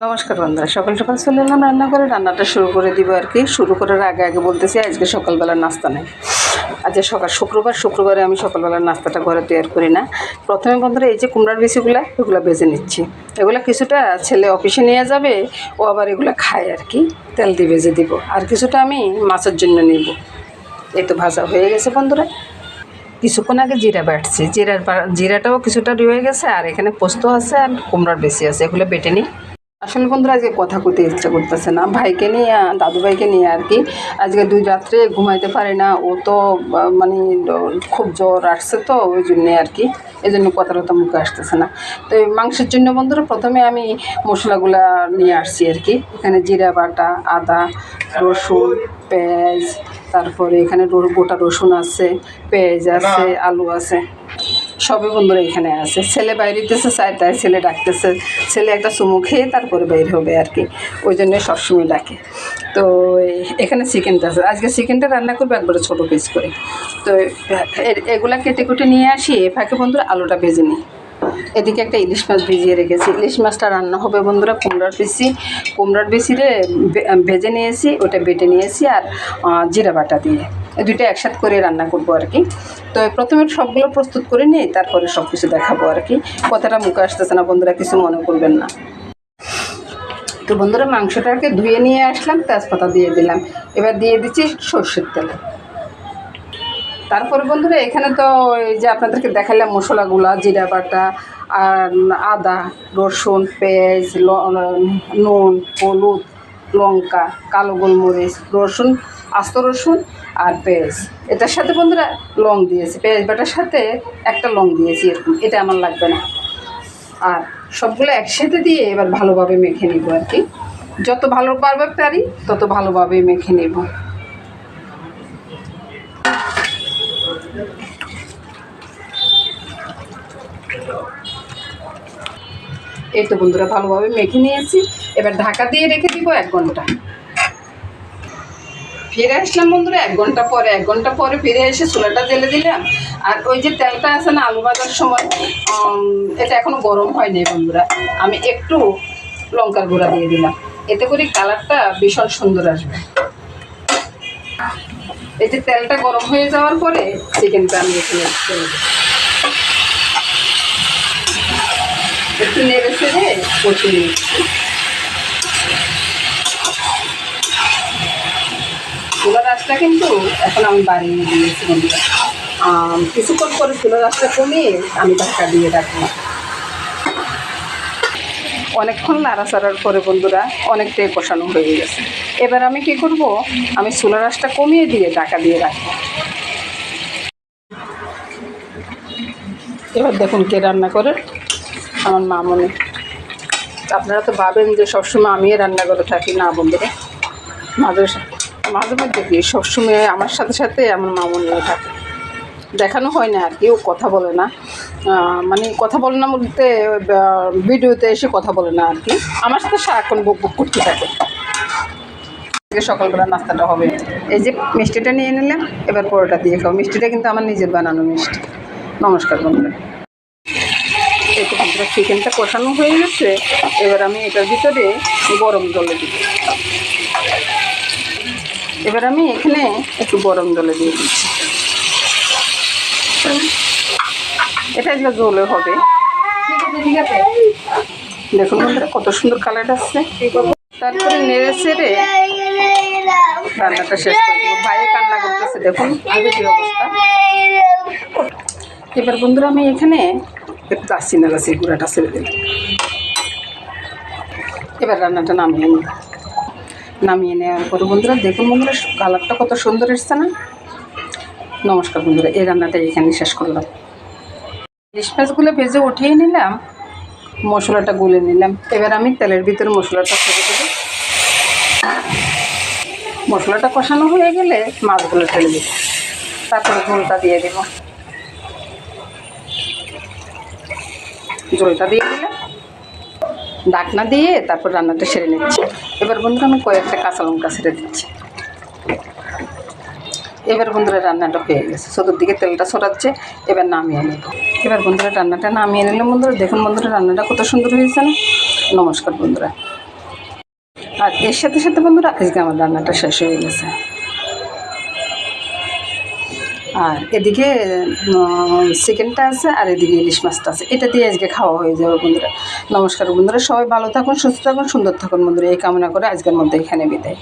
নমস্কার বন্ধুরা, সকাল সকাল চলে এলাম রান্না করে। রান্নাটা শুরু করে দিব আর কি। শুরু করার আগে আগে বলতেছি আজকে সকালবেলার নাস্তা নেই। আজকে শুক্রবারে আমি সকালবেলার নাস্তাটা ঘরে তৈরি করি না। প্রথমে বন্ধুরা এই যে কুমড়ার বিচিগুলো এগুলো বেজে নিচ্ছি। এগুলো কিছুটা ছেলে অফিসে নিয়ে যাবে, ও আবার এগুলো খায় আর কি। তেল দিয়ে ভেজে দিব, আর কিছুটা আমি মাছের জন্য নিব। এই তো ভাজা হয়ে গেছে বন্ধুরা। কিছুক্ষণ আগে জিরা বাটছি, জিরাটাও কিছুটা রয়ে গেছে, আর এখানে পোস্ত আছে আর কুমড়ার বেশি আছে, এগুলো বেটে নিই। আসলে বন্ধুরা আজকে কথা কইতে ইচ্ছা করতেছে না, ভাইকে নিয়ে দাদু ভাইকে নিয়ে আর কি। আজকে 2 রাত্রে ঘুমাইতে পারে না, ও তো মানে খুব জ্বর আসছে, তো ওই জন্যে আর কি। এই জন্য কথাটা মুখে আসতেছে না। তো এই মাংসের জন্য বন্ধুরা প্রথমে আমি মশলাগুলা নিয়ে আসছি আর কি। এখানে জিরা বাটা, আদা, রসুন, পেঁয়াজ, তারপরে এখানে গোটা রসুন আছে, পেঁয়াজ আছে, আলু আছে, সবই বন্ধুরা এখানে আছে। ছেলে বাইরেতেছে তাই ছেলে ডাকতেছে। ছেলে একটা চুমু খেয়ে তারপরে বাইর হবে আর কি, ওই জন্য সবসময় ডাকে। তো এখানে চিকেনটা আছে, আজকে চিকেনটা রান্না করবো একবারে ছোটো পিস করে। তো এগুলা কেটে কুটে নিয়ে আসি। ফাঁকে বন্ধুরা আলুটা ভেজে নিই। এদিকে একটা ইলিশ মাছ ভিজিয়ে রেখেছি, ইলিশ মাছটা রান্না হবে বন্ধুরা কুমড়ার বিচিরে ভেজে নিয়েছি, ওটা বেটে নিয়েছি, আর জিরা বাটা দিয়ে এই দুইটা একসাথে করে রান্না করবো আর কি। তো প্রথমে সবগুলো প্রস্তুত করে নিই, তারপরে সব কিছু দেখাবো আর কি। কথাটা মুখে আসতেছে না বন্ধুরা, কিছু মনে করবেন না। তো বন্ধুরা মাংসটাকে ধুয়ে নিয়ে আসলাম, তেজপাতা দিয়ে দিলাম, এবার দিয়ে দিচ্ছি সর্ষের তেল। তারপরে বন্ধুরা এখানে তো এই যে আপনাদেরকে দেখালাম মশলাগুলা, জিরা বাটা আর আদা, রসুন, পেঁয়াজ, নুন, হলুদ, লঙ্কা, কালো গোলমরিচ, রসুন, আস্ত রসুন আর পেঁয়াজ। এটার সাথে বন্ধুরা লং দিয়েছি, পেঁয়াজ বাটার সাথে একটা লং দিয়েছি এরকম, এটা আমার লাগবে না। আর সবগুলো একসাথে দিয়ে এবার ভালোভাবে মেখে নিব আর কি। যত ভালোভাবে পারি তত ভালোভাবে মেখে নেব। এই তো বন্ধুরা ভালোভাবে মেখে নিয়েছি, এবার ঢাকা দিয়ে রেখে দিব 1 ঘন্টা। ফিরে আসলাম বন্ধুরা 1 ঘন্টা পরে ফিরে এসে চুলাটা জ্বেলে দিলাম। আর ওই যে তেলটা আছে না আলু ভাজার সময়, এটা এখনো গরম হয়নি বন্ধুরা। আমি একটু লঙ্কার গুঁড়া দিয়ে দিলাম, এতে করে কালারটা ভীষণ সুন্দর আসবে। এই যে তেলটা গরম হয়ে যাওয়ার পরে চিকেনটা আমি এখানে ছেড়ে দেব। একটু নেড়ে ছেড়ে কষিয়ে নিচ্ছি। চুলার আঁচটা কিন্তু এখন আমি বাড়িয়ে দিয়েছি বন্ধুরা। কিছুক্ষণ পরে চুলার আঁচটা কমিয়ে আমি ঢাকা দিয়ে রাখবো। অনেকক্ষণ নাড়াচাড়ার পরে বন্ধুরা অনেকটাই কষানো হয়ে গেছে। এবার আমি কি করব, আমি চুলার আঁচটা কমিয়ে দিয়ে ঢাকা দিয়ে রাখবো। এবার দেখুন কে রান্না করে, আমার মামনি। আপনারা তো ভাবেন যে সবসময় আমিই রান্না করে থাকি, না বন্ধুরা, মাঝে মধ্যে কি সবসময় আমার সাথে সাথে আমার মামনিও থাকে। দেখানো হয় না আর কি, ও কথা বলে না, মানে কথা বলে না বলতে ভিডিওতে এসে কথা বলে না আর কি, আমার সাথে সারাক্ষণ বক বক করতে থাকে। সকালবেলা নাস্তাটা হবে, এই যে মিষ্টিটা নিয়ে নিলাম, এবার পরোটা দিয়ে খাও। মিষ্টিটা কিন্তু আমার নিজের বানানো মিষ্টি। নমস্কার বন্ধুরা। এই তো বন্ধুরা চিকেনটা কষানো হয়ে গেছে, এবার আমি এটার ভিতরে গরম জলে দিই। এবার আমি এখানে একটু গরম জলে দিয়ে দিচ্ছি। এটা এগুলো জলে হবে। দেখুন বন্ধুরা কত সুন্দর কালার আসছে। তারপরে নেড়ে চেড়ে রান্নাটা শেষ করে দেবো। ভাইয়ে কান্না করতেছে, দেখুন আগে কি অবস্থা। এবার বন্ধুরা আমি এখানে একটু দারচিনি এলাচি গুঁড়াটা ছেড়ে দিলাম। এবার রান্নাটা নামিয়ে নেওয়ার পরে বন্ধুরা দেখুন বন্ধুরা কালারটা কত সুন্দর এসছে না। নমস্কার বন্ধুরা, এই রান্নাটা এখানে শেষ করলাম। ইলিশ মাছগুলো ভেজে উঠিয়ে নিলাম, মশলাটা গুলে নিলাম। এবার আমি তেলের ভিতরে মশলাটা ছেড়ে দেবো। মশলাটা কষানো হয়ে গেলে মাছগুলো ঢেলে দেবো, তারপরে ঝোলটা দিয়ে দেব। ঝোলটা দিয়ে দিলে ঢাকনা দিয়ে তারপর রান্নাটা সেরে নিচ্ছি। এবার বন্ধুরা আমি কয়েকটা কাঁচা লঙ্কা ছেড়ে দিচ্ছি। এবার বন্ধুরা রান্নাটা হয়ে গেছে, চতুর্দিকে তেলটা ছড়াচ্ছে। এবার নামিয়ে নেব। এবার বন্ধুরা রান্নাটা নামিয়ে নিলাম বন্ধুরা। দেখুন বন্ধুরা রান্নাটা কত সুন্দর হয়েছে না। নমস্কার বন্ধুরা। আর এর সাথে সাথে বন্ধুরা আজকে আমার রান্নাটা শেষ হয়ে গেছে। আর এদিকে চিকেনটা আছে, আর এদিকে ইলিশ মাছটা আছে, এটা দিয়ে আজকে খাওয়া হয়ে যাবে বন্ধুরা। নমস্কার বন্ধুরা, সবাই ভালো থাকুন, সুস্থ থাকুন, সুন্দর থাকুন বন্ধুরা, এই কামনা করে আজকের মধ্যে এখানে বিদায়।